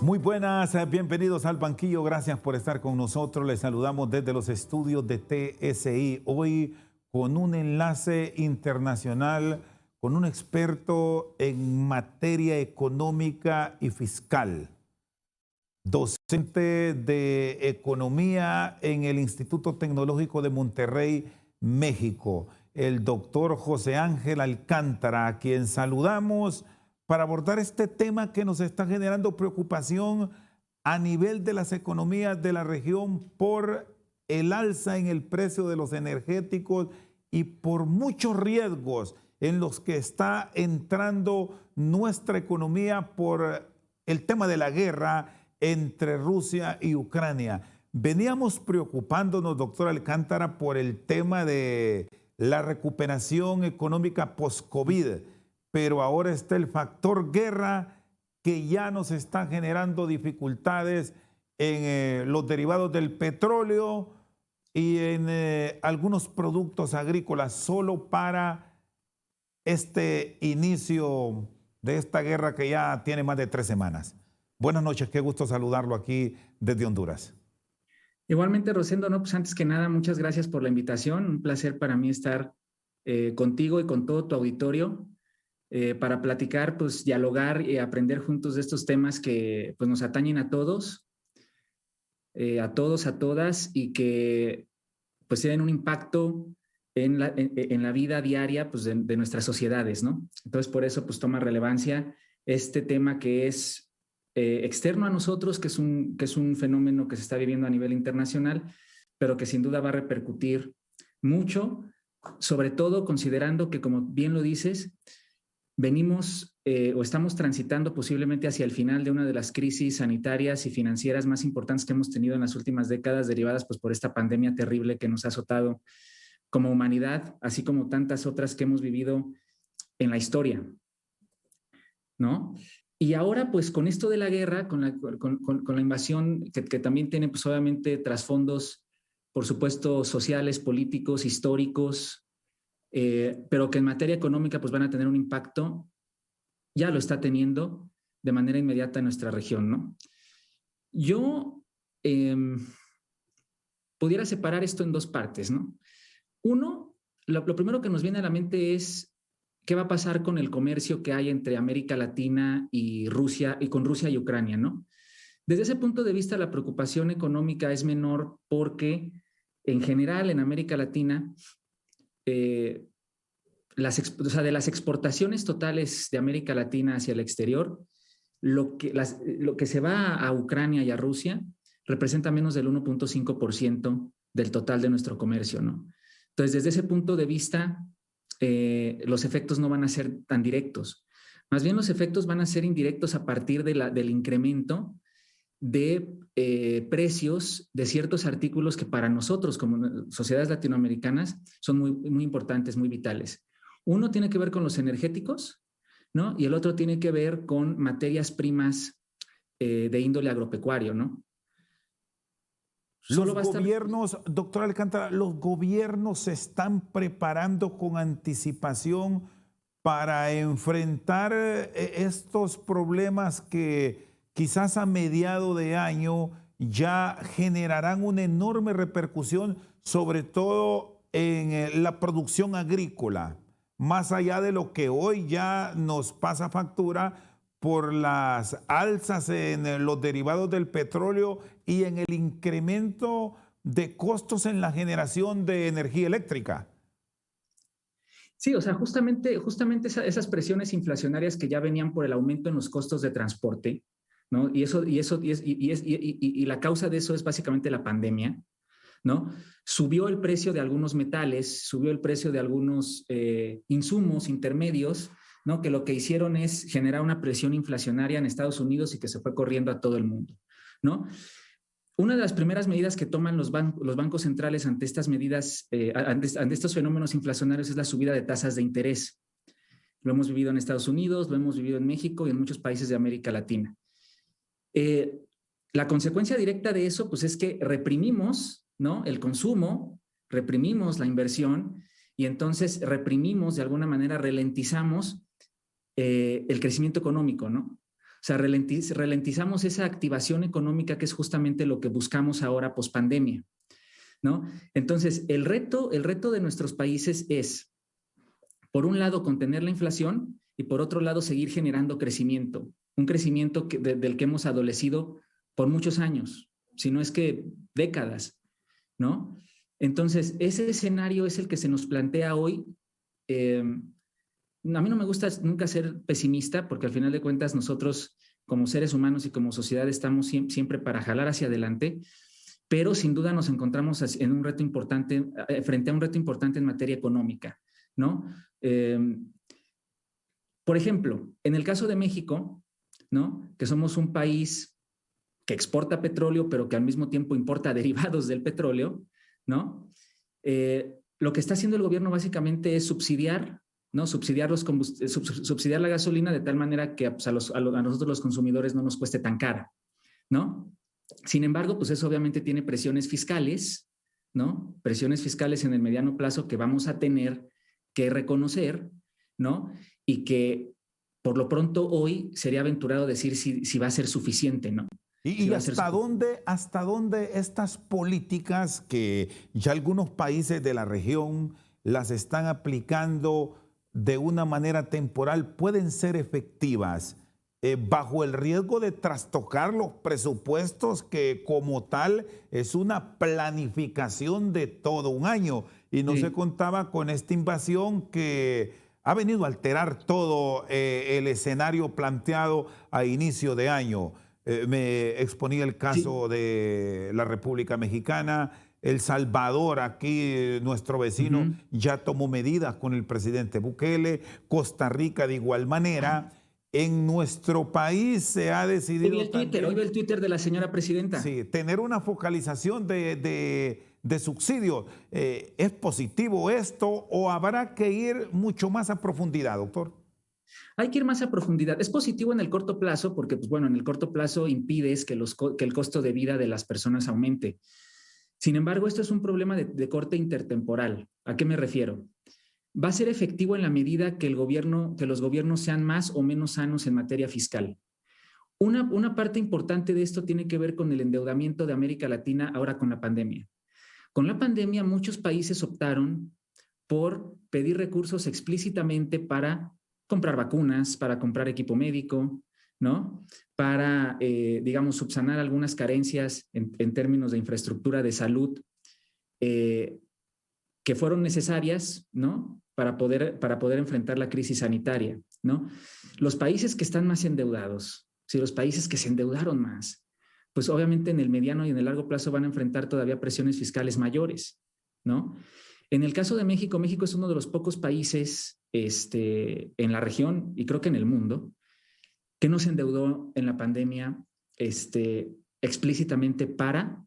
Muy buenas, bienvenidos al banquillo, gracias por estar con nosotros. Les saludamos desde los estudios de TSI, hoy con un enlace internacional con un experto en materia económica y fiscal, docente de economía en el Instituto Tecnológico de Monterrey, México, el doctor José Ángel Alcántara, a quien saludamos para abordar este tema que nos está generando preocupación a nivel de las economías de la región por el alza en el precio de los energéticos y por muchos riesgos en los que está entrando nuestra economía por el tema de la guerra entre Rusia y Ucrania. Veníamos preocupándonos, doctor Alcántara, por el tema de la recuperación económica post-COVID, pero ahora está el factor guerra que ya nos está generando dificultades en los derivados del petróleo y en algunos productos agrícolas, solo para este inicio de esta guerra que ya tiene más de 3 semanas. Buenas noches, qué gusto saludarlo aquí desde Honduras. Igualmente, Rosendo, no, pues antes que nada, muchas gracias por la invitación. Un placer para mí estar contigo y con todo tu auditorio para platicar, pues dialogar y aprender juntos de estos temas que pues nos atañen a todos, a todas, y que pues tienen un impacto en la vida diaria pues, de nuestras sociedades, ¿no? Entonces, por eso pues toma relevancia este tema que es externo a nosotros, que es un fenómeno que se está viviendo a nivel internacional, pero que sin duda va a repercutir mucho, sobre todo considerando que, como bien lo dices, venimos o estamos transitando posiblemente hacia el final de una de las crisis sanitarias y financieras más importantes que hemos tenido en las últimas décadas, derivadas pues, por esta pandemia terrible que nos ha azotado como humanidad, así como tantas otras que hemos vivido en la historia, ¿no? Y ahora, pues, con esto de la guerra, con la invasión, que también tiene, pues, obviamente, trasfondos, por supuesto, sociales, políticos, históricos, pero que en materia económica, pues, van a tener un impacto, ya lo está teniendo de manera inmediata en nuestra región, ¿no? Yo pudiera separar esto en dos partes, ¿no? Uno, lo primero que nos viene a la mente es qué va a pasar con el comercio que hay entre América Latina y Rusia, y con Rusia y Ucrania, ¿no? Desde ese punto de vista, la preocupación económica es menor porque, en general, en América Latina, de las exportaciones totales de América Latina hacia el exterior, lo que se va a Ucrania y a Rusia representa menos del 1.5% del total de nuestro comercio, ¿no? Entonces, desde ese punto de vista, los efectos no van a ser tan directos. Más bien, los efectos van a ser indirectos a partir del incremento de precios de ciertos artículos que para nosotros, como sociedades latinoamericanas, son muy, muy importantes, muy vitales. Uno tiene que ver con los energéticos, ¿no? Y el otro tiene que ver con materias primas de índole agropecuario, ¿no? Los gobiernos, doctor Alcántara, los gobiernos se están preparando con anticipación para enfrentar estos problemas que quizás a mediado de año ya generarán una enorme repercusión, sobre todo en la producción agrícola, más allá de lo que hoy ya nos pasa factura por las alzas en los derivados del petróleo y en el incremento de costos en la generación de energía eléctrica. Sí, o sea, justamente esas presiones inflacionarias que ya venían por el aumento en los costos de transporte, ¿no? Y la causa de eso es básicamente la pandemia, ¿no? Subió el precio de algunos metales, subió el precio de algunos insumos intermedios, ¿no? Que lo que hicieron es generar una presión inflacionaria en Estados Unidos y que se fue corriendo a todo el mundo, ¿no? Una de las primeras medidas que toman los bancos centrales ante estas medidas, ante estos fenómenos inflacionarios, es la subida de tasas de interés. Lo hemos vivido en Estados Unidos, lo hemos vivido en México y en muchos países de América Latina. La consecuencia directa de eso, pues, es que reprimimos, ¿no?, el consumo, reprimimos la inversión y entonces reprimimos, de alguna manera, ralentizamos el crecimiento económico, ¿no? O sea, ralentizamos esa activación económica que es justamente lo que buscamos ahora pospandemia, ¿no? Entonces, el reto de nuestros países es, por un lado, contener la inflación y por otro lado, seguir generando crecimiento, un crecimiento del que hemos adolecido por muchos años, si no es que décadas, ¿no? Entonces, ese escenario es el que se nos plantea hoy. A mí no me gusta nunca ser pesimista, porque al final de cuentas nosotros como seres humanos y como sociedad estamos siempre para jalar hacia adelante, pero sin duda nos encontramos en un reto importante, frente a un reto importante en materia económica, ¿no? Por ejemplo, en el caso de México, ¿no? Que somos un país que exporta petróleo, pero que al mismo tiempo importa derivados del petróleo, ¿no? Lo que está haciendo el gobierno básicamente es subsidiar, ¿no? Subsidiar la gasolina de tal manera que pues, a nosotros los consumidores no nos cueste tan cara, ¿no? Sin embargo, pues eso obviamente tiene presiones fiscales, ¿no? Presiones fiscales en el mediano plazo que vamos a tener que reconocer, ¿no? Y que por lo pronto hoy sería aventurado decir si va a ser suficiente, ¿no? ¿Y hasta dónde estas políticas que ya algunos países de la región las están aplicando de una manera temporal pueden ser efectivas bajo el riesgo de trastocar los presupuestos que como tal es una planificación de todo un año? Y no se contaba con esta invasión que ha venido a alterar todo el escenario planteado a inicio de año. Me exponía el caso de la República Mexicana, El Salvador, aquí nuestro vecino ya tomó medidas con el presidente Bukele, Costa Rica de igual manera. En nuestro país se ha decidido hoy vi el Twitter de la señora presidenta. Sí, tener una focalización de subsidios. ¿Es positivo esto o habrá que ir mucho más a profundidad, doctor? Hay que ir más a profundidad. Es positivo en el corto plazo porque, pues bueno, en el corto plazo impides que el costo de vida de las personas aumente. Sin embargo, esto es un problema de corte intertemporal. ¿A qué me refiero? Va a ser efectivo en la medida que los gobiernos sean más o menos sanos en materia fiscal. Una parte importante de esto tiene que ver con el endeudamiento de América Latina ahora con la pandemia. Con la pandemia, muchos países optaron por pedir recursos explícitamente para comprar vacunas, para comprar equipo médico, ¿no? Para, digamos, subsanar algunas carencias en términos de infraestructura de salud que fueron necesarias, ¿no? Para poder enfrentar la crisis sanitaria, ¿no? Los países que están más endeudados, si los países que se endeudaron más, pues obviamente en el mediano y en el largo plazo van a enfrentar todavía presiones fiscales mayores, ¿no? En el caso de México, México es uno de los pocos países en la región y creo que en el mundo que no se endeudó en la pandemia explícitamente para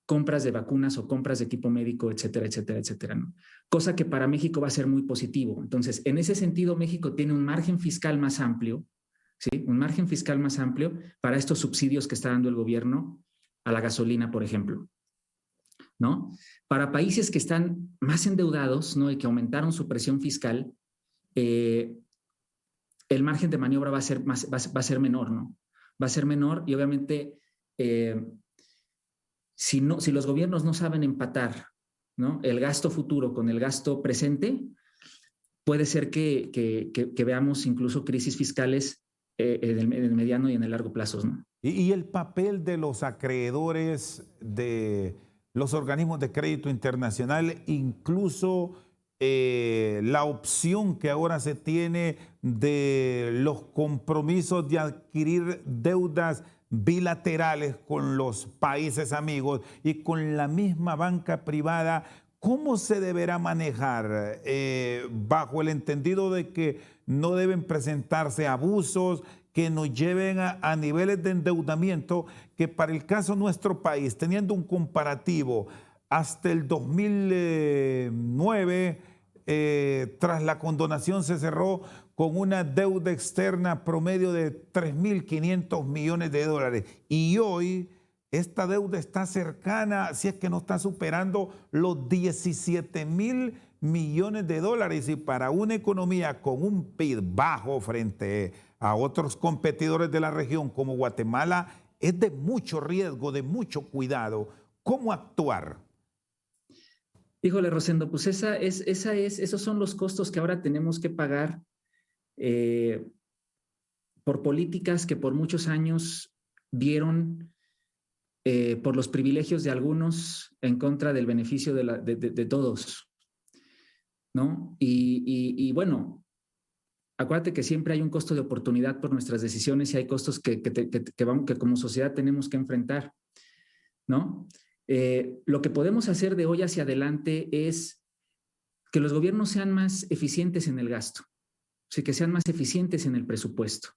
compras de vacunas o compras de equipo médico, etcétera, etcétera, etcétera, ¿no? Cosa que para México va a ser muy positivo. Entonces, en ese sentido, México tiene un margen fiscal más amplio, ¿sí? Un margen fiscal más amplio para estos subsidios que está dando el gobierno a la gasolina, por ejemplo, ¿no? Para países que están más endeudados, ¿no? Y que aumentaron su presión fiscal, el margen de maniobra va a ser menor, ¿no? Va a ser menor y obviamente si los gobiernos no saben empatar, ¿no? El gasto futuro con el gasto presente, puede ser que veamos incluso crisis fiscales en el mediano y en el largo plazo, ¿no? ¿Y el papel de los acreedores de los organismos de crédito internacional, incluso la opción que ahora se tiene de los compromisos de adquirir deudas bilaterales con los países amigos y con la misma banca privada? ¿Cómo se deberá manejar bajo el entendido de que no deben presentarse abusos que nos lleven a niveles de endeudamiento que para el caso de nuestro país, teniendo un comparativo hasta el 2009, tras la condonación se cerró con una deuda externa promedio de 3.500 millones de dólares y hoy esta deuda está cercana, si es que no está superando los 17.000 millones de dólares, y para una economía con un PIB bajo frente a otros competidores de la región como Guatemala, es de mucho riesgo, de mucho cuidado. ¿Cómo actuar? Híjole, Rosendo, pues esos son los costos que ahora tenemos que pagar eh, por políticas que por muchos años vieron por los privilegios de algunos en contra del beneficio de todos, ¿no? Bueno, acuérdate que siempre hay un costo de oportunidad por nuestras decisiones y hay costos que como sociedad tenemos que enfrentar, ¿no? Lo que podemos hacer de hoy hacia adelante es que los gobiernos sean más eficientes en el gasto, o sea, que sean más eficientes en el presupuesto,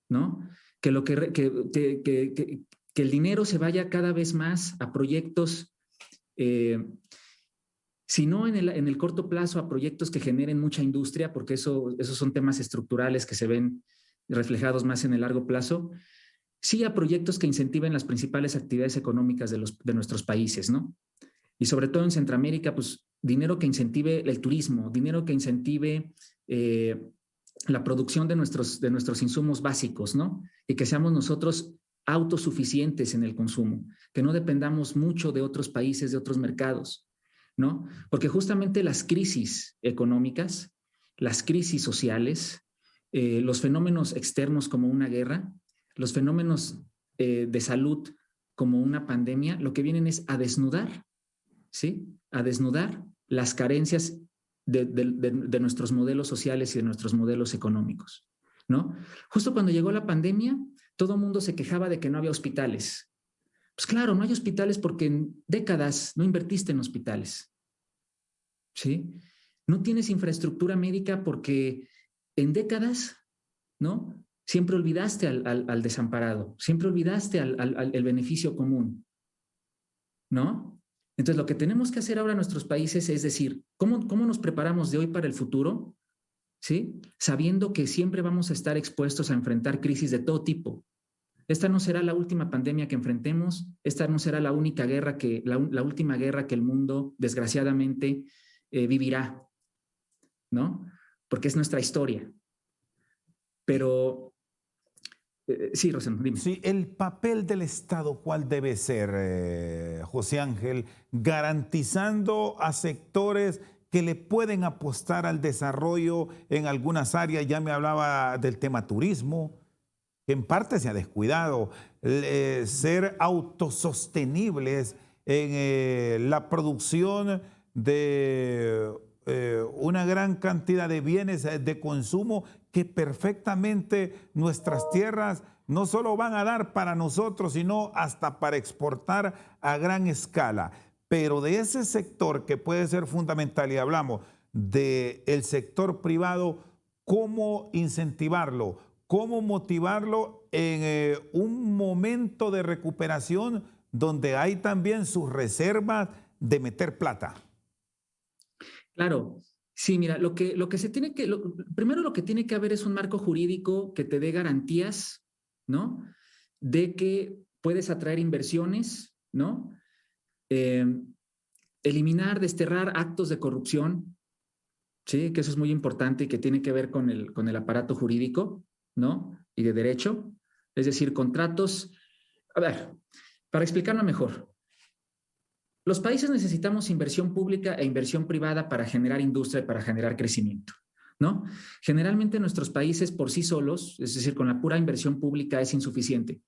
¿no? Que el dinero se vaya cada vez más a proyectos, si no en el corto plazo, a proyectos que generen mucha industria, porque esos son temas estructurales que se ven reflejados más en el largo plazo, sí a proyectos que incentiven las principales actividades económicas de nuestros países, ¿no? Y sobre todo en Centroamérica, pues dinero que incentive el turismo, dinero que incentive la producción de nuestros insumos básicos, ¿no? Y que seamos nosotros autosuficientes en el consumo, que no dependamos mucho de otros países, de otros mercados, ¿no? Porque justamente las crisis económicas, las crisis sociales, los fenómenos externos como una guerra, los fenómenos de salud como una pandemia, lo que vienen es a desnudar, ¿sí? A desnudar las carencias de nuestros modelos sociales y de nuestros modelos económicos, ¿no? Justo cuando llegó la pandemia, todo el mundo se quejaba de que no había hospitales. Pues claro, no hay hospitales porque en décadas no invertiste en hospitales, ¿sí? No tienes infraestructura médica porque en décadas, ¿no? Siempre olvidaste al desamparado, siempre olvidaste al beneficio común, ¿no? Entonces, lo que tenemos que hacer ahora en nuestros países es decir, ¿cómo nos preparamos de hoy para el futuro? ¿Sí? Sabiendo que siempre vamos a estar expuestos a enfrentar crisis de todo tipo. Esta no será la última pandemia que enfrentemos, esta no será la única guerra la última guerra que el mundo, desgraciadamente, vivirá, ¿no? Porque es nuestra historia. Pero, sí, Rosendo, dime. Sí, el papel del Estado, ¿cuál debe ser, José Ángel? Garantizando a sectores que le pueden apostar al desarrollo en algunas áreas. Ya me hablaba del tema turismo, que en parte se ha descuidado. Ser autosostenibles en la producción de una gran cantidad de bienes de consumo que perfectamente nuestras tierras no solo van a dar para nosotros, sino hasta para exportar a gran escala. Pero de ese sector que puede ser fundamental, y hablamos del sector privado, ¿cómo incentivarlo? ¿Cómo motivarlo en un momento de recuperación donde hay también sus reservas de meter plata? Claro, sí, mira, primero lo que tiene que haber es un marco jurídico que te dé garantías, ¿no? De que puedes atraer inversiones, ¿no? Eliminar, desterrar actos de corrupción, ¿sí? Que eso es muy importante y que tiene que ver con el aparato jurídico, ¿no? Y de derecho. Es decir, contratos. A ver, para explicarlo mejor. Los países necesitamos inversión pública e inversión privada para generar industria y para generar crecimiento, ¿no? Generalmente nuestros países por sí solos, es decir, con la pura inversión pública es insuficiente,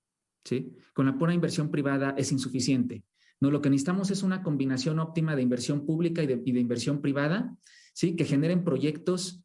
¿sí? Con la pura inversión privada es insuficiente. No, lo que necesitamos es una combinación óptima de inversión pública y de inversión privada, ¿sí? Que generen proyectos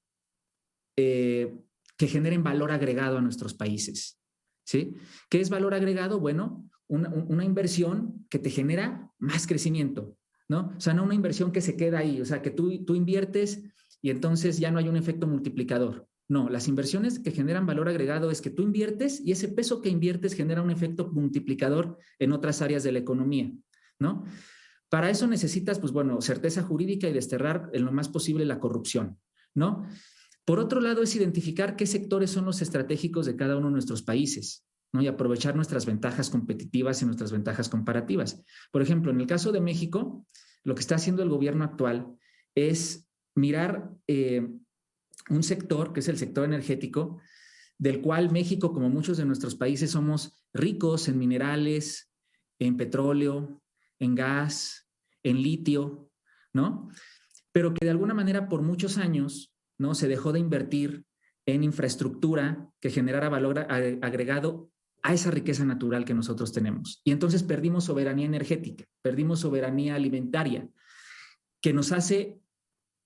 que generen valor agregado a nuestros países, ¿sí? ¿Qué es valor agregado? Bueno, una inversión que te genera más crecimiento, ¿no? O sea, no una inversión que se queda ahí, o sea, que tú inviertes y entonces ya no hay un efecto multiplicador. No, las inversiones que generan valor agregado es que tú inviertes y ese peso que inviertes genera un efecto multiplicador en otras áreas de la economía, ¿no? Para eso necesitas, pues bueno, certeza jurídica y desterrar en lo más posible la corrupción, ¿no? Por otro lado, es identificar qué sectores son los estratégicos de cada uno de nuestros países, ¿no? Y aprovechar nuestras ventajas competitivas y nuestras ventajas comparativas. Por ejemplo, en el caso de México, lo que está haciendo el gobierno actual es mirar un sector que es el sector energético, del cual México, como muchos de nuestros países, somos ricos en minerales, en petróleo, en gas, en litio, ¿no? Pero que de alguna manera por muchos años, ¿no? Se dejó de invertir en infraestructura que generara valor agregado a esa riqueza natural que nosotros tenemos. Y entonces perdimos soberanía energética, perdimos soberanía alimentaria, que nos hace,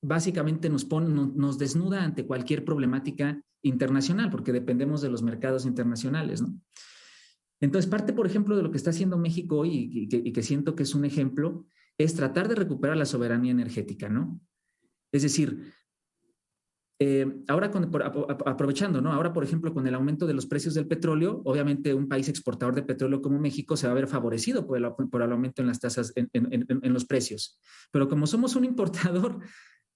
básicamente nos desnuda ante cualquier problemática internacional, porque dependemos de los mercados internacionales, ¿no? Entonces, parte, por ejemplo, de lo que está haciendo México hoy y que siento que es un ejemplo, es tratar de recuperar la soberanía energética, ¿no? Es decir, ahora aprovechando, ¿no? Ahora, por ejemplo, con el aumento de los precios del petróleo, obviamente un país exportador de petróleo como México se va a ver favorecido por el aumento en las tasas, en los precios. Pero como somos un importador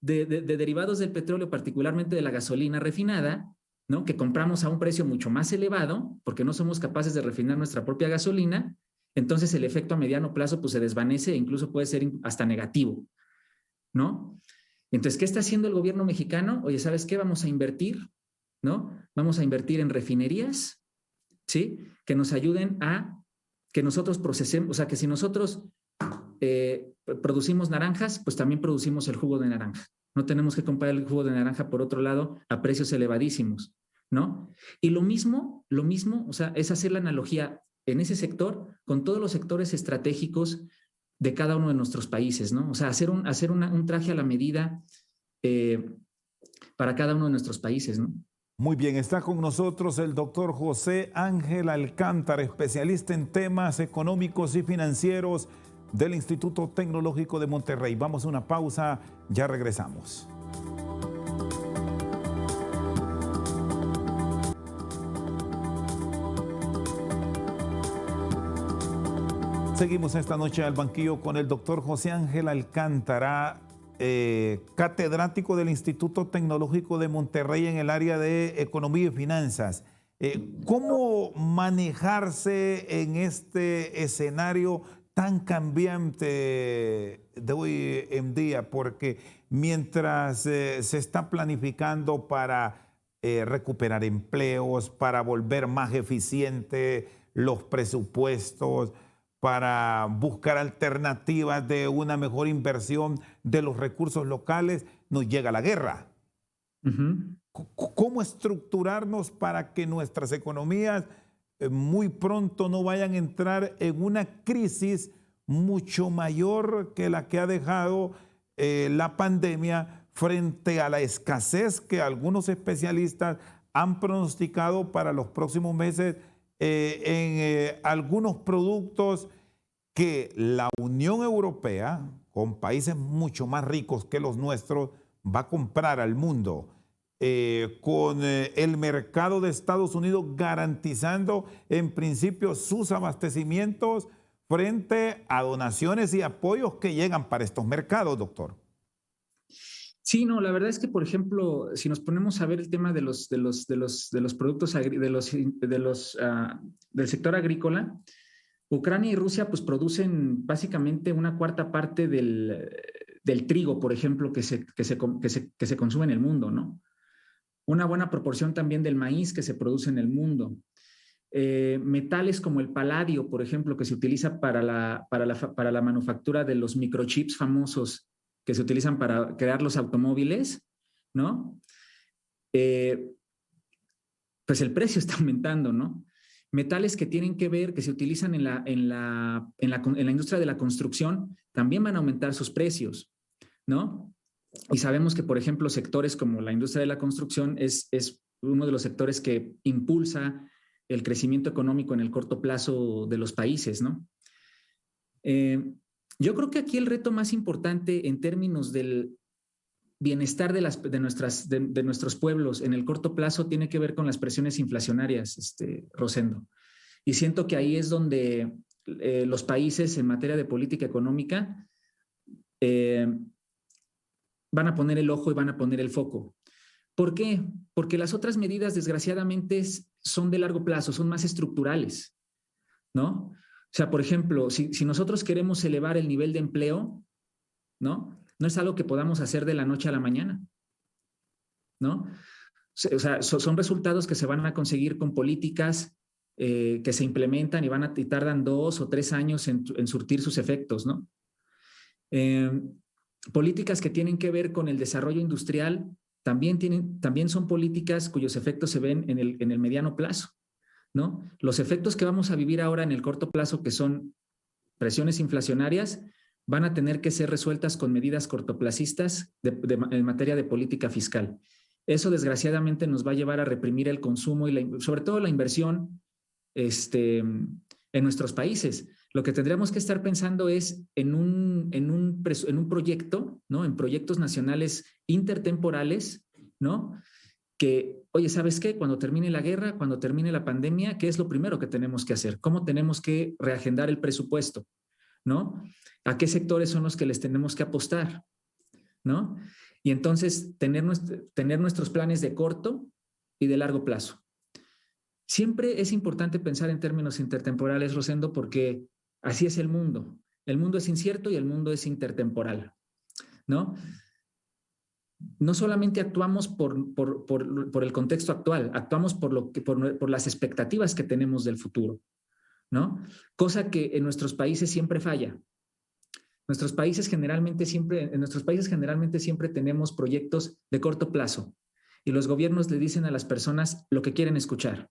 de derivados del petróleo, particularmente de la gasolina refinada, ¿no? Que compramos a un precio mucho más elevado, porque no somos capaces de refinar nuestra propia gasolina, entonces el efecto a mediano plazo pues, se desvanece e incluso puede ser hasta negativo, ¿no? Entonces, ¿qué está haciendo el gobierno mexicano? Oye, ¿sabes qué? Vamos a invertir, ¿no? Vamos a invertir en refinerías, ¿sí? Que nos ayuden a que nosotros procesemos, o sea, que si nosotros producimos naranjas, pues también producimos el jugo de naranja. No tenemos que comprar el jugo de naranja, por otro lado, a precios elevadísimos, ¿no? Y lo mismo, o sea, es hacer la analogía en ese sector con todos los sectores estratégicos de cada uno de nuestros países, ¿no? O sea, hacer un traje a la medida para cada uno de nuestros países, ¿no? Muy bien, está con nosotros el doctor José Ángel Alcántara, especialista en temas económicos y financieros del Instituto Tecnológico de Monterrey. Vamos a una pausa, ya regresamos. Seguimos esta noche al banquillo con el doctor José Ángel Alcántara, catedrático del Instituto Tecnológico de Monterrey en el área de Economía y Finanzas. ¿Cómo manejarse en este escenario tan cambiante de hoy en día? Porque mientras se está planificando para recuperar empleos, para volver más eficientes los presupuestos, para buscar alternativas de una mejor inversión de los recursos locales, nos llega la guerra. ¿Cómo estructurarnos para que nuestras economías muy pronto no vayan a entrar en una crisis mucho mayor que la que ha dejado la pandemia frente a la escasez que algunos especialistas han pronosticado para los próximos meses en algunos productos que la Unión Europea, con países mucho más ricos que los nuestros, va a comprar al mundo, con el mercado de Estados Unidos garantizando en principio sus abastecimientos frente a donaciones y apoyos que llegan para estos mercados, doctor? Sí, no, la verdad es que, por ejemplo, si nos ponemos a ver el tema de los productos del sector agrícola, Ucrania y Rusia pues producen básicamente una cuarta parte del trigo, por ejemplo, que se consume en el mundo, ¿no? Una buena proporción también del maíz que se produce en el mundo. Metales como el paladio, por ejemplo, que se utiliza para la manufactura de los microchips famosos que se utilizan para crear los automóviles, ¿no? Pues el precio está aumentando, ¿no? Metales que tienen que ver, que se utilizan en la industria de la construcción, también van a aumentar sus precios, ¿no? Y sabemos que, por ejemplo, sectores como la industria de la construcción es uno de los sectores que impulsa el crecimiento económico en el corto plazo de los países, ¿no? Yo creo que aquí el reto más importante en términos del bienestar de nuestros pueblos en el corto plazo tiene que ver con las presiones inflacionarias, Rosendo. Y siento que ahí es donde los países en materia de política económica van a poner el ojo y van a poner el foco. ¿Por qué? Porque las otras medidas, desgraciadamente, son de largo plazo, son más estructurales, ¿no? O sea, por ejemplo, si nosotros queremos elevar el nivel de empleo, ¿no? no es algo que podamos hacer de la noche a la mañana, ¿no? O sea, son resultados que se van a conseguir con políticas que se implementan y tardan 2 o 3 años en surtir sus efectos, ¿no? Políticas que tienen que ver con el desarrollo industrial también son políticas cuyos efectos se ven en el mediano plazo, ¿no? Los efectos que vamos a vivir ahora en el corto plazo, que son presiones inflacionarias, van a tener que ser resueltas con medidas cortoplacistas en materia de política fiscal. Eso desgraciadamente nos va a llevar a reprimir el consumo y sobre todo la inversión en nuestros países. Lo que tendríamos que estar pensando es en un proyecto, ¿no? En proyectos nacionales intertemporales, ¿no? Que, oye, ¿sabes qué? Cuando termine la guerra, cuando termine la pandemia, ¿qué es lo primero que tenemos que hacer? ¿Cómo tenemos que reagendar el presupuesto? ¿No? ¿A qué sectores son los que les tenemos que apostar? ¿No? Y entonces tener nuestros planes de corto y de largo plazo. Siempre es importante pensar en términos intertemporales, Rosendo, porque así es el mundo. El mundo es incierto y el mundo es intertemporal, ¿no? No solamente actuamos por el contexto actual, actuamos por las expectativas que tenemos del futuro, ¿no? Cosa que en nuestros países siempre falla. En nuestros países generalmente siempre tenemos proyectos de corto plazo y los gobiernos le dicen a las personas lo que quieren escuchar,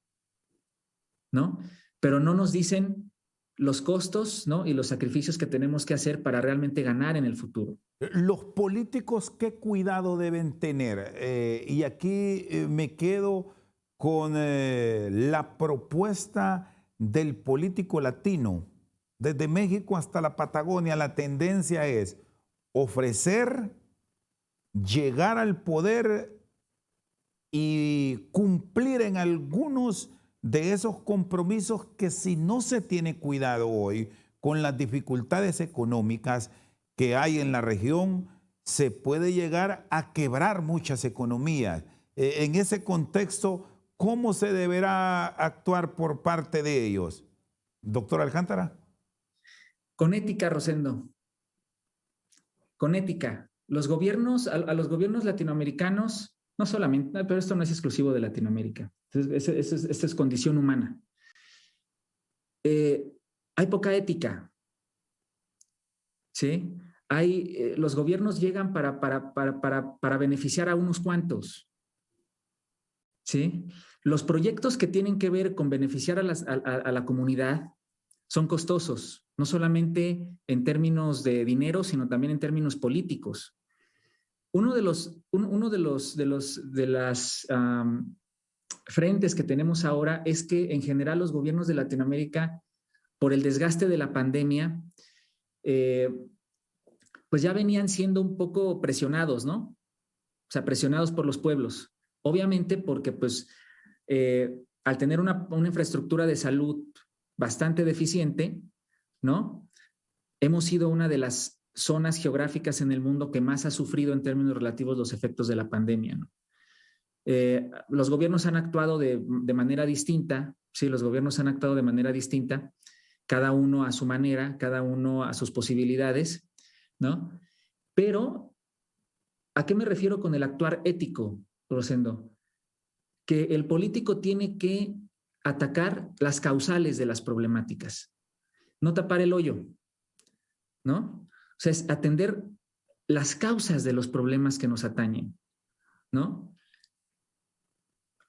¿no? Pero no nos dicen los costos, ¿no? Y los sacrificios que tenemos que hacer para realmente ganar en el futuro. Los políticos, ¿qué cuidado deben tener? Y aquí me quedo con la propuesta del político latino. Desde México hasta la Patagonia, la tendencia es ofrecer, llegar al poder y cumplir en algunos de esos compromisos que, si no se tiene cuidado hoy con las dificultades económicas que hay en la región, se puede llegar a quebrar muchas economías. En ese contexto, ¿cómo se deberá actuar por parte de ellos? Doctor Alcántara. Con ética, Rosendo. Con ética. Los gobiernos, a los gobiernos latinoamericanos, no solamente, pero esto no es exclusivo de Latinoamérica. Esta es condición humana. Hay poca ética, ¿sí? Los gobiernos llegan para beneficiar a unos cuantos, ¿sí? Los proyectos que tienen que ver con beneficiar a la comunidad son costosos, no solamente en términos de dinero, sino también en términos políticos. Uno de las frentes que tenemos ahora es que en general los gobiernos de Latinoamérica, por el desgaste de la pandemia, pues ya venían siendo un poco presionados, ¿no? O sea, presionados por los pueblos. Obviamente porque pues al tener una infraestructura de salud bastante deficiente, ¿no? Hemos sido una de las zonas geográficas en el mundo que más ha sufrido en términos relativos los efectos de la pandemia, ¿no? Los gobiernos han actuado de manera distinta, sí, los gobiernos han actuado de manera distinta, cada uno a su manera, cada uno a sus posibilidades, ¿no? Pero, ¿a qué me refiero con el actuar ético, Rosendo? Que el político tiene que atacar las causales de las problemáticas, no tapar el hoyo, ¿no? O sea, es atender las causas de los problemas que nos atañen, ¿no?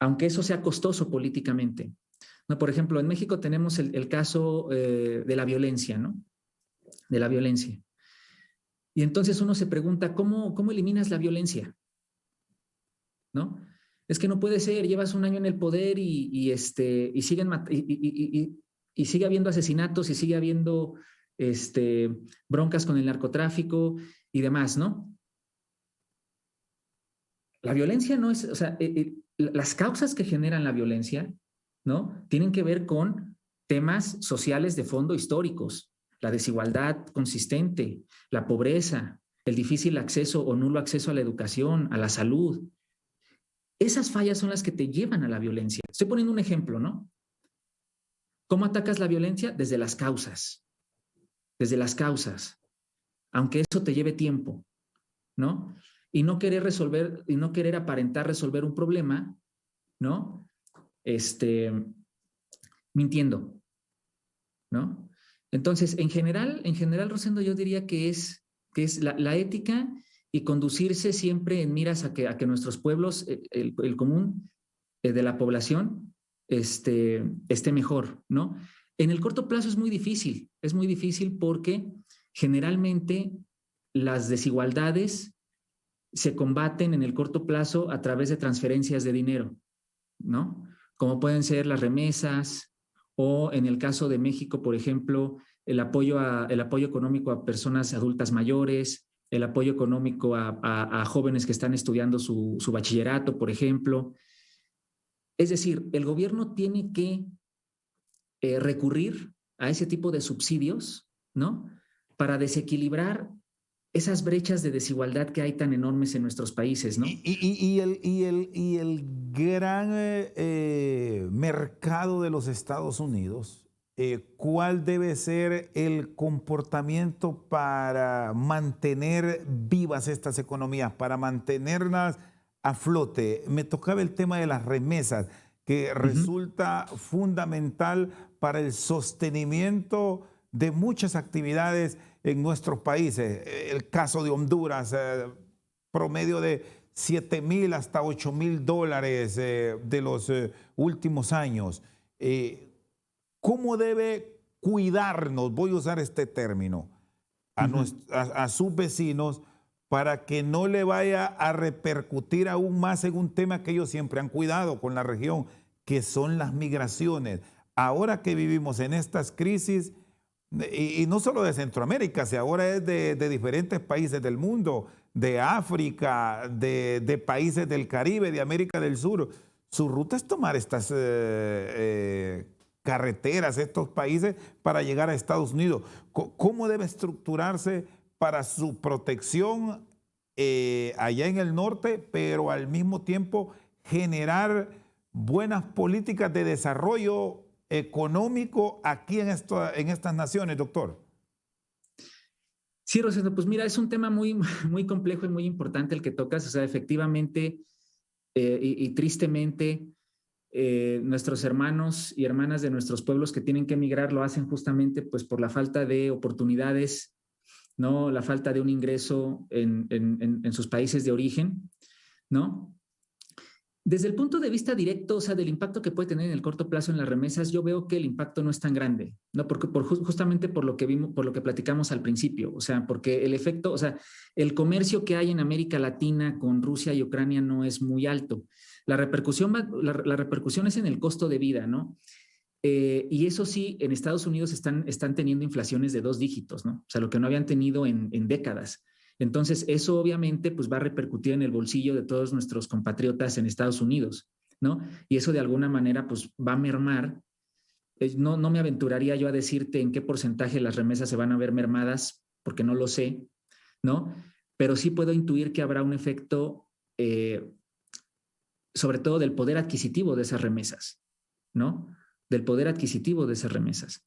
Aunque eso sea costoso políticamente. ¿No? Por ejemplo, en México tenemos el caso de la violencia, ¿no? De la violencia. Y entonces uno se pregunta, ¿cómo eliminas la violencia? ¿No? Es que no puede ser, llevas un año en el poder y sigue habiendo asesinatos y sigue habiendo broncas con el narcotráfico y demás, ¿no? La violencia no es, o sea, las causas que generan la violencia, ¿no? Tienen que ver con temas sociales de fondo históricos, la desigualdad consistente, la pobreza, el difícil acceso o nulo acceso a la educación, a la salud. Esas fallas son las que te llevan a la violencia. Estoy poniendo un ejemplo, ¿no? ¿Cómo atacas la violencia? Desde las causas, aunque eso te lleve tiempo, ¿no? Y no querer resolver, y no querer aparentar resolver un problema, ¿no? Mintiendo, ¿no? Entonces, en general, Rosendo, yo diría que es la ética y conducirse siempre en miras a que nuestros pueblos, el común de la población, esté mejor, ¿no? En el corto plazo es muy difícil porque generalmente las desigualdades se combaten en el corto plazo a través de transferencias de dinero, ¿no? Como pueden ser las remesas o en el caso de México, por ejemplo, el apoyo económico a personas adultas mayores, el apoyo económico a jóvenes que están estudiando su bachillerato, por ejemplo. Es decir, el gobierno tiene que recurrir a ese tipo de subsidios, ¿no? Para desequilibrar esas brechas de desigualdad que hay tan enormes en nuestros países, ¿no? Y el gran mercado de los Estados Unidos, ¿cuál debe ser el comportamiento para mantener vivas estas economías, para mantenerlas a flote? Me tocaba el tema de las remesas, que resulta fundamental para el sostenimiento de muchas actividades en nuestros países. El caso de Honduras, promedio de 7,000 hasta 8,000 dólares de los últimos años. ¿Cómo debe cuidarnos, voy a usar este término, a sus vecinos para que no le vaya a repercutir aún más en un tema que ellos siempre han cuidado con la región, que son las migraciones? Ahora que vivimos en estas crisis, y no solo de Centroamérica, si ahora es de diferentes países del mundo, de África, de países del Caribe, de América del Sur, su ruta es tomar estas carreteras, estos países para llegar a Estados Unidos. ¿Cómo debe estructurarse para su protección allá en el norte, pero al mismo tiempo generar buenas políticas de desarrollo económico aquí en estas naciones, doctor? Sí, Rosendo, pues mira, es un tema muy, muy complejo y muy importante el que tocas. O sea, efectivamente y tristemente, nuestros hermanos y hermanas de nuestros pueblos que tienen que emigrar lo hacen justamente pues por la falta de oportunidades, ¿no? La falta de un ingreso en sus países de origen, ¿no? Desde el punto de vista directo, o sea, del impacto que puede tener en el corto plazo en las remesas, yo veo que el impacto no es tan grande, ¿no? Porque justamente por lo que vimos, por lo que platicamos al principio, o sea, porque el efecto, o sea, el comercio que hay en América Latina con Rusia y Ucrania no es muy alto. La repercusión es en el costo de vida, ¿no? Y eso sí, en Estados Unidos están teniendo inflaciones de 2 dígitos, ¿no? O sea, lo que no habían tenido en décadas. Entonces, eso obviamente pues, va a repercutir en el bolsillo de todos nuestros compatriotas en Estados Unidos, ¿no? Y eso de alguna manera pues, va a mermar. No me aventuraría yo a decirte en qué porcentaje las remesas se van a ver mermadas, porque no lo sé, ¿no? Pero sí puedo intuir que habrá un efecto, sobre todo del poder adquisitivo de esas remesas, ¿no? Del poder adquisitivo de esas remesas.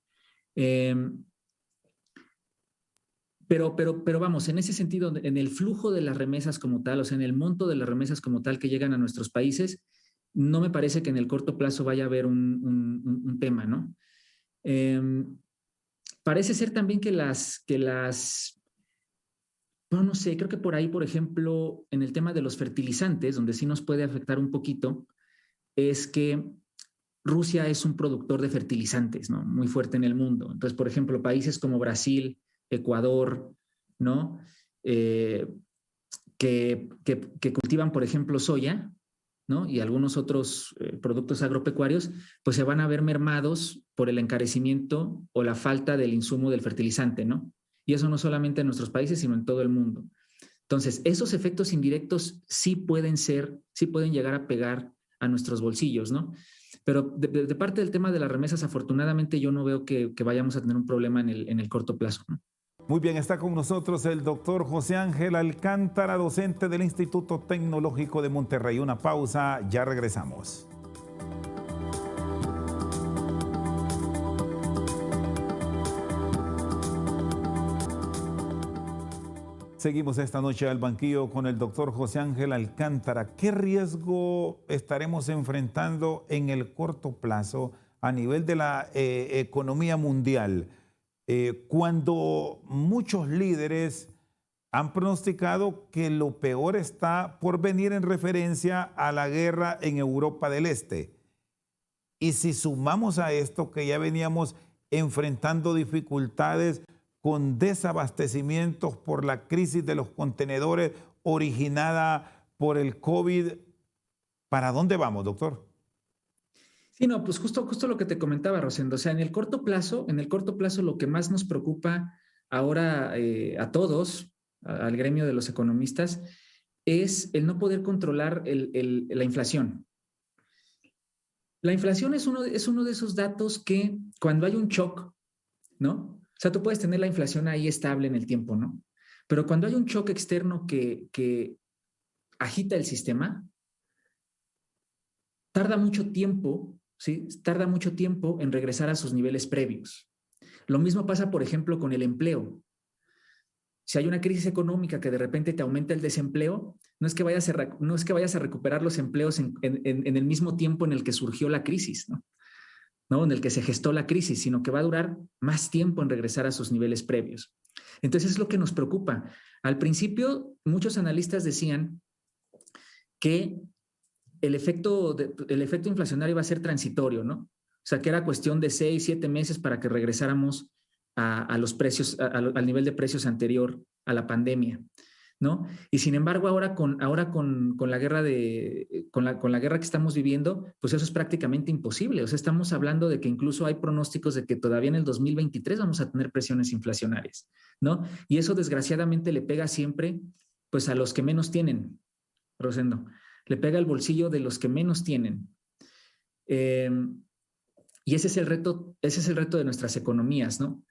Pero vamos, en ese sentido, en el flujo de las remesas como tal, o sea, en el monto de las remesas como tal que llegan a nuestros países, no me parece que en el corto plazo vaya a haber un tema, ¿no? Parece ser también que no sé, creo que por ahí, por ejemplo, en el tema de los fertilizantes, donde sí nos puede afectar un poquito, es que Rusia es un productor de fertilizantes, ¿no? Muy fuerte en el mundo. Entonces, por ejemplo, países como Brasil, Ecuador, ¿no? Que cultivan, por ejemplo, soya, ¿no? Y algunos otros productos agropecuarios, pues se van a ver mermados por el encarecimiento o la falta del insumo del fertilizante, ¿no? Y eso no solamente en nuestros países, sino en todo el mundo. Entonces, esos efectos indirectos sí pueden llegar a pegar a nuestros bolsillos, ¿no? Pero de parte del tema de las remesas, afortunadamente yo no veo que vayamos a tener un problema en el corto plazo, ¿no? Muy bien, está con nosotros el doctor José Ángel Alcántara, docente del Instituto Tecnológico de Monterrey. Una pausa, ya regresamos. Seguimos esta noche al banquillo con el doctor José Ángel Alcántara. ¿Qué riesgo estaremos enfrentando en el corto plazo a nivel de la economía mundial? Cuando muchos líderes han pronosticado que lo peor está por venir en referencia a la guerra en Europa del Este. Y si sumamos a esto que ya veníamos enfrentando dificultades con desabastecimientos por la crisis de los contenedores originada por el COVID, ¿para dónde vamos, doctor? Sí, no, pues justo lo que te comentaba, Rosendo. O sea, en el corto plazo lo que más nos preocupa ahora a todos, al gremio de los economistas, es el no poder controlar la inflación. La inflación es uno de esos datos que cuando hay un shock, ¿no? O sea, tú puedes tener la inflación ahí estable en el tiempo, ¿no? Pero cuando hay un shock externo que agita el sistema, tarda mucho tiempo, ¿sí? Tarda mucho tiempo en regresar a sus niveles previos. Lo mismo pasa, por ejemplo, con el empleo. Si hay una crisis económica que de repente te aumenta el desempleo, no es que vayas a recuperar los empleos en el mismo tiempo en el que surgió la crisis, ¿no? ¿No? En el que se gestó la crisis, sino que va a durar más tiempo en regresar a sus niveles previos. Entonces es lo que nos preocupa. Al principio, muchos analistas decían que el efecto inflacionario iba a ser transitorio, ¿no? O sea, que era cuestión de 6, 7 meses para que regresáramos a los precios, al nivel de precios anterior a la pandemia, ¿no? Y sin embargo, ahora con la guerra con la guerra que estamos viviendo, pues eso es prácticamente imposible. O sea, estamos hablando de que incluso hay pronósticos de que todavía en el 2023 vamos a tener presiones inflacionarias, ¿no? Y eso desgraciadamente le pega siempre, pues, a los que menos tienen, Rosendo. Le pega al bolsillo de los que menos tienen. Y ese es el reto de nuestras economías, ¿no?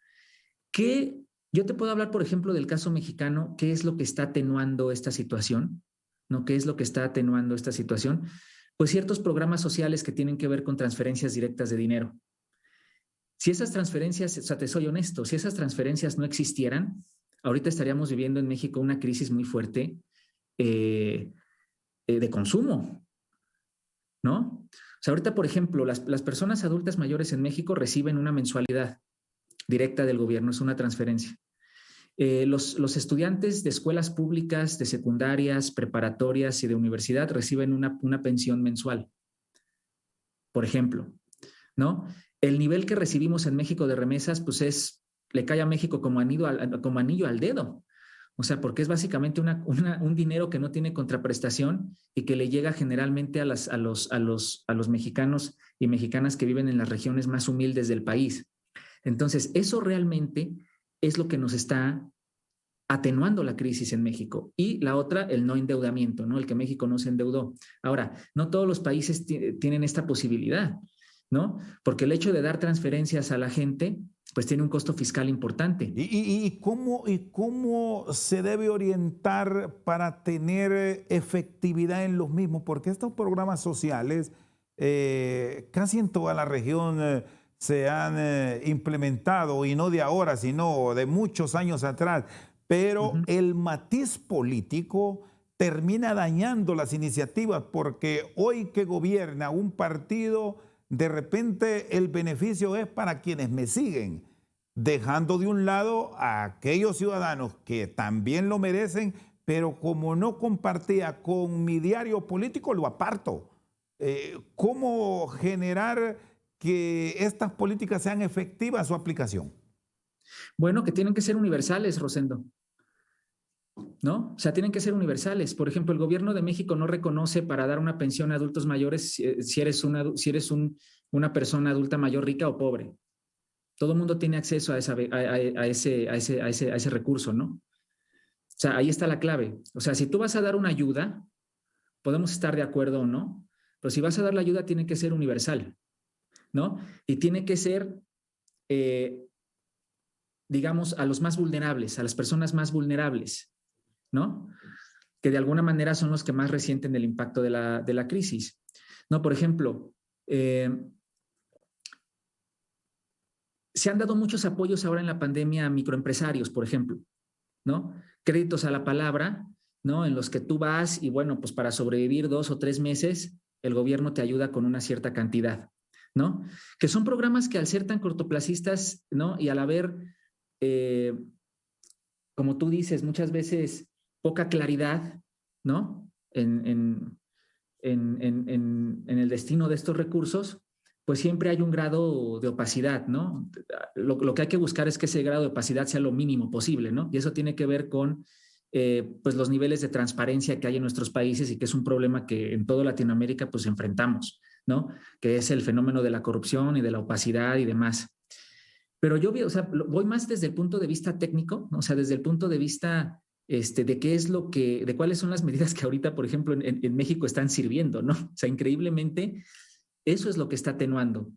Que yo te puedo hablar, por ejemplo, del caso mexicano, ¿qué es lo que está atenuando esta situación? ¿No? ¿Qué es lo que está atenuando esta situación? Pues ciertos programas sociales que tienen que ver con transferencias directas de dinero. Si esas transferencias, o sea, te soy honesto, si esas transferencias no existieran, ahorita estaríamos viviendo en México una crisis muy fuerte de consumo, ¿no? O sea, ahorita, por ejemplo, las personas adultas mayores en México reciben una mensualidad directa del gobierno, es una transferencia. Los estudiantes de escuelas públicas, de secundarias, preparatorias y de universidad reciben una pensión mensual, por ejemplo, ¿no? El nivel que recibimos en México de remesas, pues le cae a México como anillo al dedo. O sea, porque es básicamente un dinero que no tiene contraprestación y que le llega generalmente a los mexicanos y mexicanas que viven en las regiones más humildes del país. Entonces, eso realmente es lo que nos está atenuando la crisis en México. Y la otra, el no endeudamiento, ¿no? El que México no se endeudó. Ahora, no todos los países tienen esta posibilidad, ¿no? Porque el hecho de dar transferencias a la gente, pues tiene un costo fiscal importante. ¿Cómo se debe orientar para tener efectividad en los mismos? Porque estos programas sociales, casi en toda la región, se han implementado, y no de ahora, sino de muchos años atrás, pero el matiz político termina dañando las iniciativas, porque hoy que gobierna un partido, de repente el beneficio es para quienes me siguen, dejando de un lado a aquellos ciudadanos que también lo merecen, pero como no compartía con mi diario político, lo aparto. ¿Cómo generar que estas políticas sean efectivas su aplicación? Bueno, que tienen que ser universales, Rosendo, ¿no? O sea, tienen que ser universales. Por ejemplo, el gobierno de México no reconoce para dar una pensión a adultos mayores si eres una persona adulta mayor rica o pobre. Todo el mundo tiene acceso a ese recurso, ¿no? O sea, ahí está la clave. O sea, si tú vas a dar una ayuda, podemos estar de acuerdo o no, pero si vas a dar la ayuda, tiene que ser universal, ¿no? Y tiene que ser, digamos, a los más vulnerables, a las personas más vulnerables, ¿no? Que de alguna manera son los que más resienten el impacto de la crisis. ¿No? Por ejemplo, se han dado muchos apoyos ahora en la pandemia a microempresarios, por ejemplo, ¿no? Créditos a la palabra, ¿no? En los que tú vas y bueno, pues para sobrevivir 2 o 3 meses, el gobierno te ayuda con una cierta cantidad, ¿no? Que son programas que al ser tan cortoplacistas, ¿no? Y al haber, eh, como tú dices, muchas veces poca claridad, ¿no? En el destino de estos recursos, pues siempre hay un grado de opacidad, ¿no? Lo que hay que buscar es que ese grado de opacidad sea lo mínimo posible, ¿no? Y eso tiene que ver con pues los niveles de transparencia que hay en nuestros países y que es un problema que en toda Latinoamérica pues enfrentamos, ¿no? Que es el fenómeno de la corrupción y de la opacidad y demás. Pero yo o sea, voy más desde el punto de vista técnico, ¿no? O sea, desde el punto de vista de qué es lo que, de cuáles son las medidas que ahorita, por ejemplo, en México están sirviendo, ¿no? O sea, increíblemente, eso es lo que está atenuando,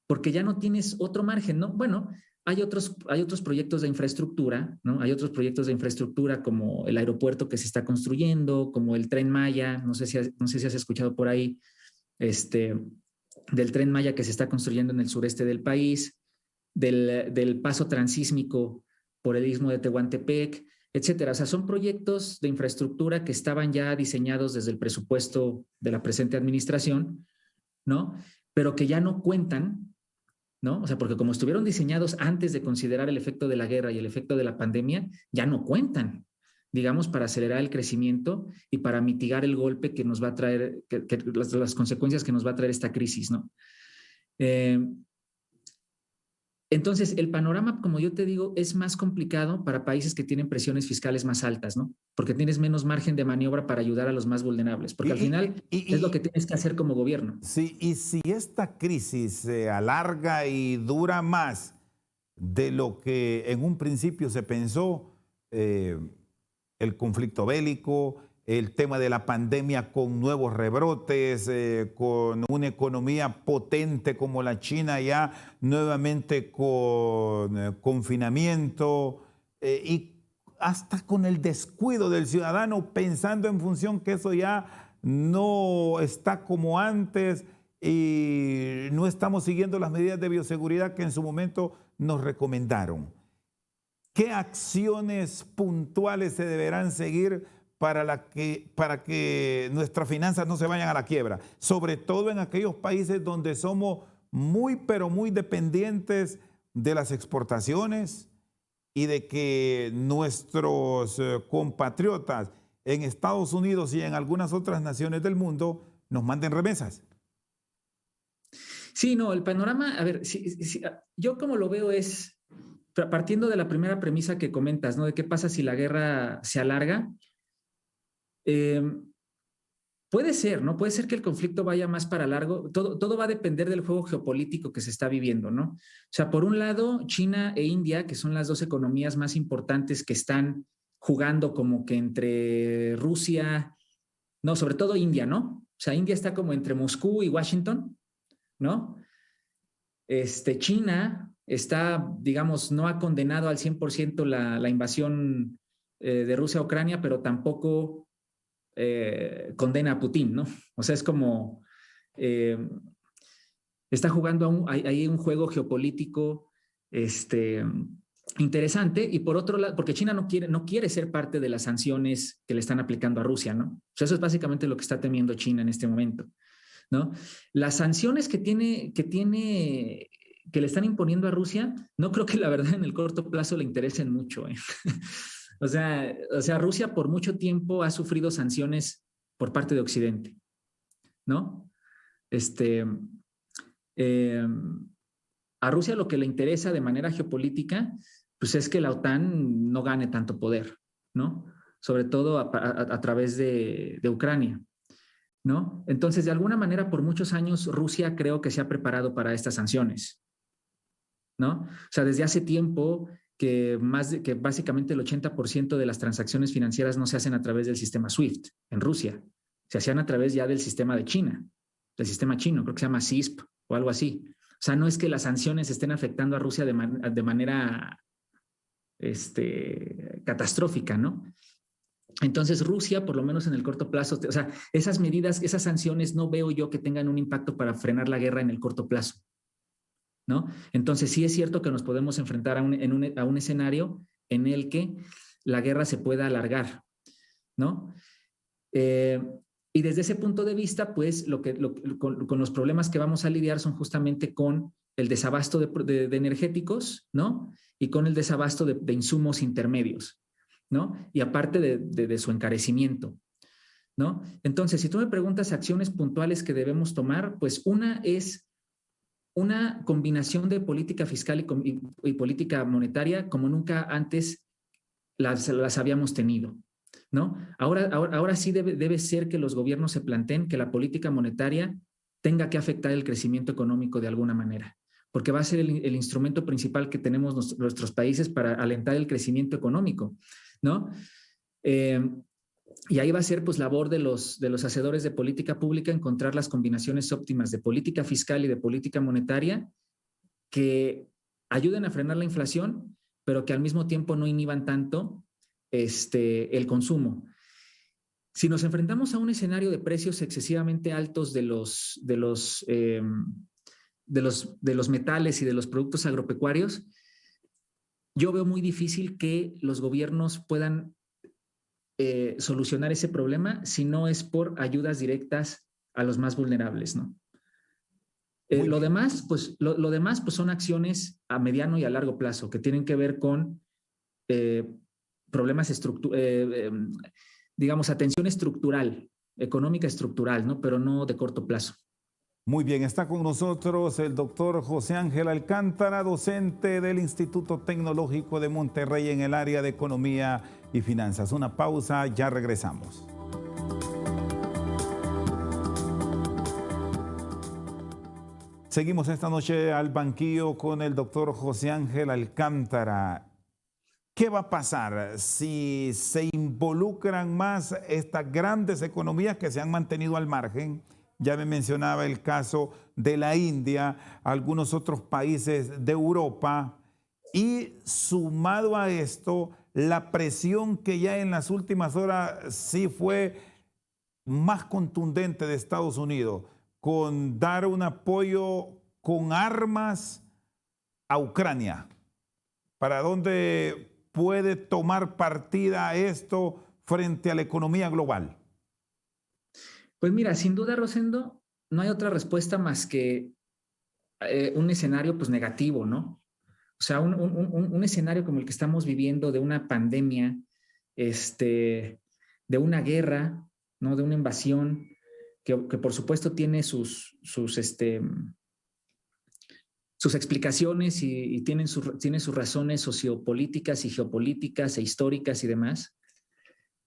porque ya no tienes otro margen, ¿no? Bueno, hay otros proyectos de infraestructura, ¿no? Hay otros proyectos de infraestructura como el aeropuerto que se está construyendo, como el Tren Maya, no sé si has escuchado por ahí, del Tren Maya que se está construyendo en el sureste del país, del paso transísmico por el istmo de Tehuantepec, etcétera. O sea, son proyectos de infraestructura que estaban ya diseñados desde el presupuesto de la presente administración, ¿no? Pero que ya no cuentan, ¿no? O sea, porque como estuvieron diseñados antes de considerar el efecto de la guerra y el efecto de la pandemia, ya no cuentan, digamos, para acelerar el crecimiento y para mitigar el golpe que nos va a traer, las consecuencias que nos va a traer esta crisis, ¿no? Entonces, el panorama, como yo te digo, es más complicado para países que tienen presiones fiscales más altas, ¿no? Porque tienes menos margen de maniobra para ayudar a los más vulnerables, Y, porque al final es lo que tienes que hacer como gobierno. sí, y si esta crisis se alarga y dura más de lo que en un principio se pensó, eh, el conflicto bélico, el tema de la pandemia con nuevos rebrotes, con una economía potente como la China ya nuevamente con confinamiento y hasta con el descuido del ciudadano pensando en función que eso ya no está como antes y no estamos siguiendo las medidas de bioseguridad que en su momento nos recomendaron. ¿Qué acciones puntuales se deberán seguir para que nuestras finanzas no se vayan a la quiebra? Sobre todo en aquellos países donde somos muy, pero muy dependientes de las exportaciones y de que nuestros compatriotas en Estados Unidos y en algunas otras naciones del mundo nos manden remesas. Sí, no, el panorama, a ver, yo como lo veo es, partiendo de la primera premisa que comentas, ¿no? De qué pasa si la guerra se alarga. Eh, Puede ser, ¿no? Puede ser que el conflicto vaya más para largo. Todo va a depender del juego geopolítico que se está viviendo, ¿no? O sea, por un lado, China e India, que son las dos economías más importantes que están jugando como que entre Rusia, no, sobre todo India, ¿no? O sea, India está como entre Moscú y Washington, ¿no? China está, digamos, no ha condenado al 100% la invasión de Rusia a Ucrania, pero tampoco condena a Putin, ¿no? O sea, es como, eh, está jugando hay un juego geopolítico interesante y por otro lado, porque China no quiere ser parte de las sanciones que le están aplicando a Rusia, ¿no? O sea, eso es básicamente lo que está temiendo China en este momento, ¿no? Las sanciones que le están imponiendo a Rusia, no creo que la verdad en el corto plazo le interesen mucho, ¿eh? O sea, Rusia por mucho tiempo ha sufrido sanciones por parte de Occidente, ¿no? Este, eh, a Rusia lo que le interesa de manera geopolítica, pues es que la OTAN no gane tanto poder, ¿no? Sobre todo a través de Ucrania, ¿no? Entonces, de alguna manera, por muchos años, Rusia creo que se ha preparado para estas sanciones, ¿no? O sea, desde hace tiempo que básicamente el 80% de las transacciones financieras no se hacen a través del sistema SWIFT en Rusia, se hacían a través ya del sistema de China, del sistema chino, creo que se llama CISP o algo así. O sea, no es que las sanciones estén afectando a Rusia de manera catastrófica, ¿no? Entonces Rusia, por lo menos en el corto plazo, o sea, esas medidas, esas sanciones no veo yo que tengan un impacto para frenar la guerra en el corto plazo, ¿no? Entonces sí es cierto que nos podemos enfrentar a un escenario en el que la guerra se pueda alargar, ¿no? Y desde ese punto de vista, pues con los problemas que vamos a lidiar son justamente con el desabasto de energéticos, ¿no? Y con el desabasto de insumos intermedios, ¿no? Y aparte de su encarecimiento, ¿no? Entonces, si tú me preguntas acciones puntuales que debemos tomar, pues una es una combinación de política fiscal y política monetaria como nunca antes las habíamos tenido, ¿no? Ahora sí debe ser que los gobiernos se planteen que la política monetaria tenga que afectar el crecimiento económico de alguna manera, porque va a ser el instrumento principal que tenemos nuestros países para alentar el crecimiento económico, ¿no? Y ahí va a ser pues labor de los hacedores de política pública encontrar las combinaciones óptimas de política fiscal y de política monetaria que ayuden a frenar la inflación, pero que al mismo tiempo no inhiban tanto el consumo. Si nos enfrentamos a un escenario de precios excesivamente altos de los metales y de los productos agropecuarios, yo veo muy difícil que los gobiernos puedan solucionar ese problema si no es por ayudas directas a los más vulnerables, ¿no? Lo demás, pues son acciones a mediano y a largo plazo que tienen que ver con problemas digamos, atención estructural, económica estructural, ¿no? Pero no de corto plazo. Muy bien, está con nosotros el doctor José Ángel Alcántara, docente del Instituto Tecnológico de Monterrey en el área de Economía y Finanzas. Una pausa, ya regresamos. Seguimos esta noche al banquillo con el doctor José Ángel Alcántara. ¿Qué va a pasar si se involucran más estas grandes economías que se han mantenido al margen? Ya me mencionaba el caso de la India, algunos otros países de Europa, y sumado a esto, la presión que ya en las últimas horas sí fue más contundente de Estados Unidos, con dar un apoyo con armas a Ucrania. ¿Para dónde puede tomar partida esto frente a la economía global? Pues mira, sin duda, Rosendo, no hay otra respuesta más que un escenario pues negativo, ¿no? O sea, un escenario como el que estamos viviendo de una pandemia, de una guerra, ¿no? De una invasión que por supuesto tiene sus explicaciones y tiene sus razones sociopolíticas y geopolíticas e históricas y demás.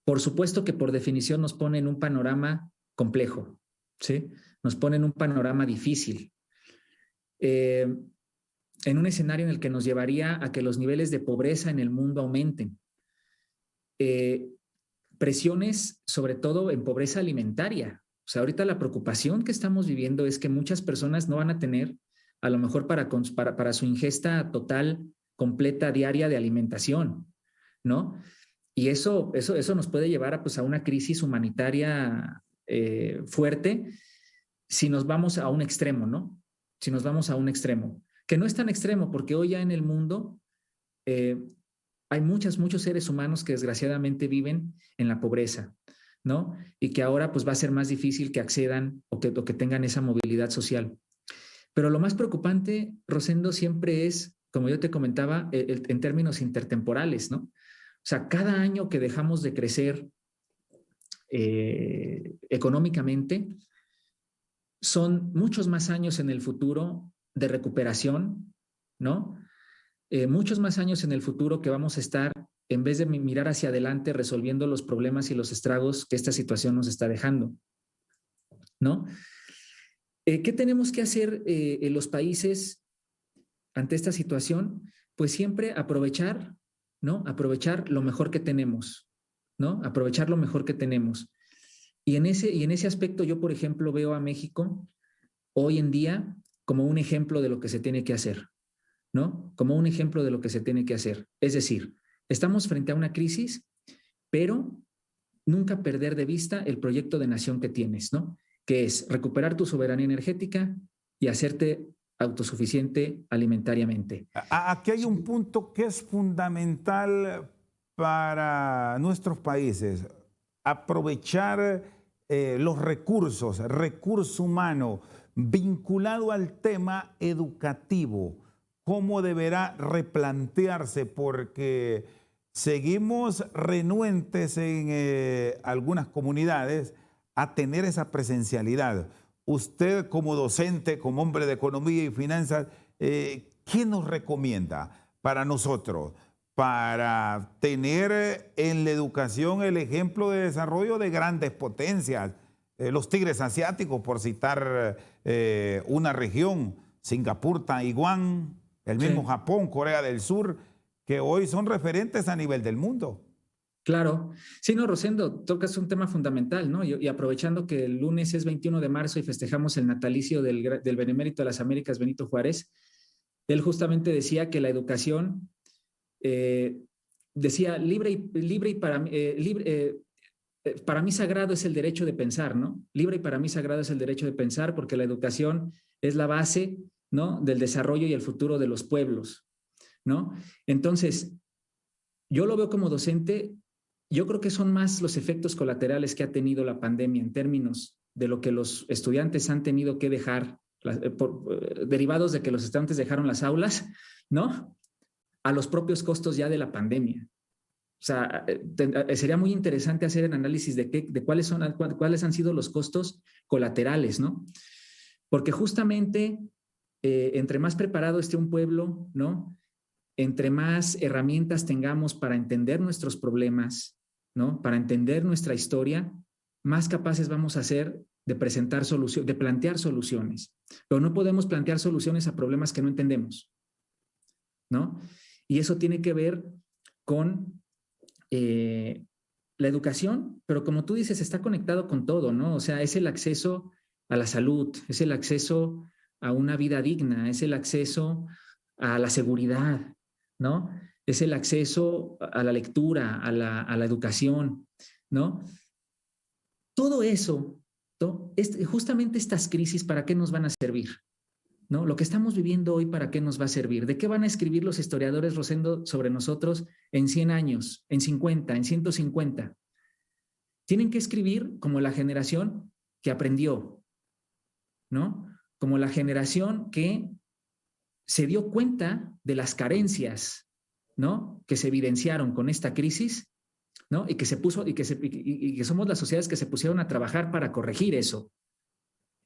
Por supuesto que por definición nos pone en un panorama complejo, ¿sí? Nos pone en un panorama difícil, en un escenario en el que nos llevaría a que los niveles de pobreza en el mundo aumenten. Presiones, sobre todo en pobreza alimentaria. O sea, ahorita la preocupación que estamos viviendo es que muchas personas no van a tener, a lo mejor para su ingesta total, completa, diaria de alimentación, ¿no? Y eso nos puede llevar a una crisis humanitaria fuerte si nos vamos a un extremo, ¿no? Si nos vamos a un extremo, que no es tan extremo, porque hoy ya en el mundo hay muchos seres humanos que desgraciadamente viven en la pobreza, ¿no? Y que ahora pues va a ser más difícil que accedan o que tengan esa movilidad social. Pero lo más preocupante, Rosendo, siempre es, como yo te comentaba, en términos intertemporales, ¿no? O sea, cada año que dejamos de crecer económicamente, son muchos más años en el futuro de recuperación, ¿no? Muchos más años en el futuro que vamos a estar, en vez de mirar hacia adelante, resolviendo los problemas y los estragos que esta situación nos está dejando, ¿no? ¿Qué tenemos que hacer en los países ante esta situación? Pues siempre aprovechar, ¿no? Aprovechar lo mejor que tenemos, ¿no? Aprovechar lo mejor que tenemos. Y en ese aspecto yo, por ejemplo, veo a México hoy en día como un ejemplo de lo que se tiene que hacer, ¿no? Como un ejemplo de lo que se tiene que hacer. Es decir, estamos frente a una crisis, pero nunca perder de vista el proyecto de nación que tienes, ¿no? Que es recuperar tu soberanía energética y hacerte autosuficiente alimentariamente. Aquí hay un punto que es fundamental para nuestros países aprovechar los recurso humano vinculado al tema educativo? ¿Cómo deberá replantearse? Porque seguimos renuentes en algunas comunidades a tener esa presencialidad. Usted como docente, como hombre de economía y finanzas, ¿qué nos recomienda para nosotros? Para tener en la educación el ejemplo de desarrollo de grandes potencias, los tigres asiáticos, por citar una región, Singapur, Taiwán, el mismo Sí. Japón, Corea del Sur, que hoy son referentes a nivel del mundo. Claro. Sí, no, Rosendo, tocas un tema fundamental, ¿no? Y aprovechando que el lunes es 21 de marzo y festejamos el natalicio del Benemérito de las Américas, Benito Juárez, él justamente decía que la educación, eh, decía, libre y para mí sagrado es el derecho de pensar, ¿no? Libre y para mí sagrado es el derecho de pensar porque la educación es la base, ¿no? Del desarrollo y el futuro de los pueblos, ¿no? Entonces, yo lo veo como docente, yo creo que son más los efectos colaterales que ha tenido la pandemia en términos de lo que los estudiantes han tenido que dejar, derivados de que los estudiantes dejaron las aulas, ¿no? A los propios costos ya de la pandemia. O sea, sería muy interesante hacer el análisis de cuáles han sido los costos colaterales, ¿no? Porque justamente entre más preparado esté un pueblo, ¿no? Entre más herramientas tengamos para entender nuestros problemas, ¿no? Para entender nuestra historia, más capaces vamos a ser de presentar soluciones, de plantear soluciones. Pero no podemos plantear soluciones a problemas que no entendemos, ¿no? Y eso tiene que ver con la educación, pero como tú dices, está conectado con todo, ¿no? O sea, es el acceso a la salud, es el acceso a una vida digna, es el acceso a la seguridad, ¿no? Es el acceso a la lectura, a la educación, ¿no? Todo eso, ¿no? Justamente estas crisis, ¿para qué nos van a servir? ¿No? Lo que estamos viviendo hoy, ¿para qué nos va a servir? ¿De qué van a escribir los historiadores, Rosendo, sobre nosotros en 100 años, en 50, en 150? Tienen que escribir como la generación que aprendió, ¿no? Como la generación que se dio cuenta de las carencias, ¿no? Que se evidenciaron con esta crisis, ¿no? Y que se puso, y que somos las sociedades que se pusieron a trabajar para corregir eso.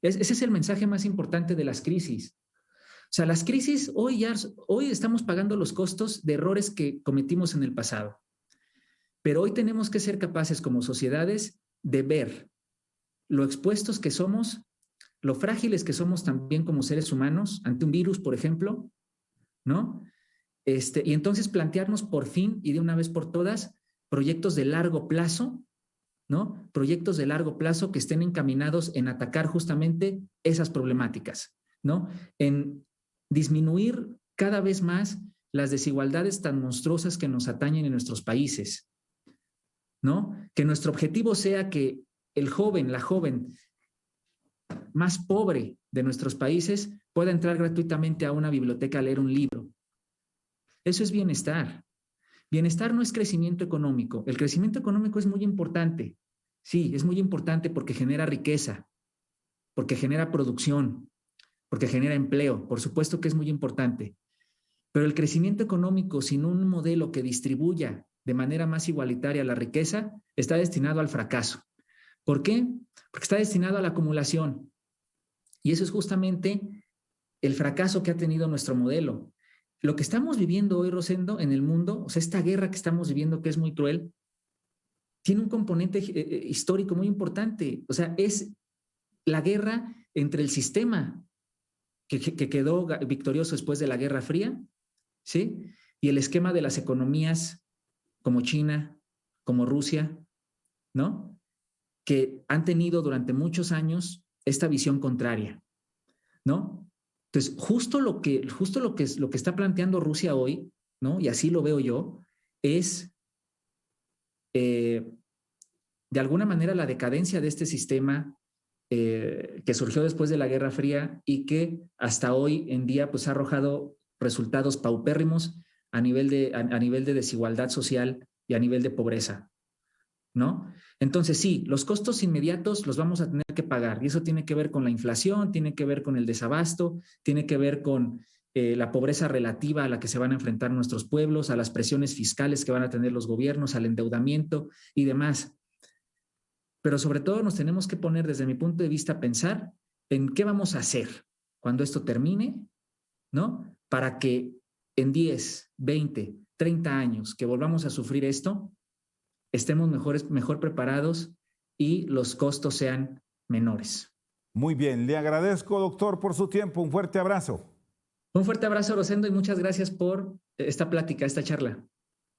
Ese es el mensaje más importante de las crisis. O sea, las crisis hoy estamos pagando los costos de errores que cometimos en el pasado. Pero hoy tenemos que ser capaces como sociedades de ver lo expuestos que somos, lo frágiles que somos también como seres humanos ante un virus, por ejemplo, ¿no? Y entonces plantearnos por fin y de una vez por todas proyectos de largo plazo, ¿no? Proyectos de largo plazo que estén encaminados en atacar justamente esas problemáticas, ¿no? En disminuir cada vez más las desigualdades tan monstruosas que nos atañen en nuestros países, ¿no? Que nuestro objetivo sea que el joven, la joven más pobre de nuestros países pueda entrar gratuitamente a una biblioteca a leer un libro. Eso es bienestar. Bienestar no es crecimiento económico. El crecimiento económico es muy importante. Sí, es muy importante porque genera riqueza, porque genera producción, porque genera empleo. Por supuesto que es muy importante. Pero el crecimiento económico sin un modelo que distribuya de manera más igualitaria la riqueza está destinado al fracaso. ¿Por qué? Porque está destinado a la acumulación. Y eso es justamente el fracaso que ha tenido nuestro modelo. Lo que estamos viviendo hoy, Rosendo, en el mundo, o sea, esta guerra que estamos viviendo, que es muy cruel, tiene un componente histórico muy importante. O sea, es la guerra entre el sistema que quedó victorioso después de la Guerra Fría, ¿sí? Y el esquema de las economías como China, como Rusia, ¿no? Que han tenido durante muchos años esta visión contraria, ¿no? Entonces, lo que está planteando Rusia hoy, ¿no? Y así lo veo yo, es de alguna manera la decadencia de este sistema que surgió después de la Guerra Fría y que hasta hoy en día pues ha arrojado resultados paupérrimos a nivel de desigualdad social y a nivel de pobreza, ¿no? Entonces, sí, los costos inmediatos los vamos a tener que pagar y eso tiene que ver con la inflación, tiene que ver con el desabasto, tiene que ver con la pobreza relativa a la que se van a enfrentar nuestros pueblos, a las presiones fiscales que van a tener los gobiernos, al endeudamiento y demás. Pero sobre todo nos tenemos que poner, desde mi punto de vista, a pensar en qué vamos a hacer cuando esto termine, ¿no? Para que en 10, 20, 30 años que volvamos a sufrir esto, estemos mejor preparados y los costos sean menores. Muy bien, le agradezco, doctor, por su tiempo. Un fuerte abrazo. Un fuerte abrazo, Rosendo, y muchas gracias por esta plática, esta charla.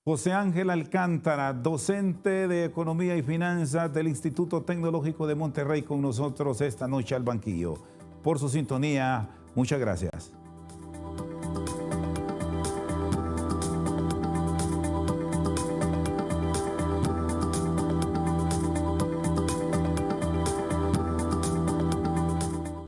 José Ángel Alcántara, docente de Economía y Finanzas del Instituto Tecnológico de Monterrey, con nosotros esta noche al banquillo. Por su sintonía, muchas gracias.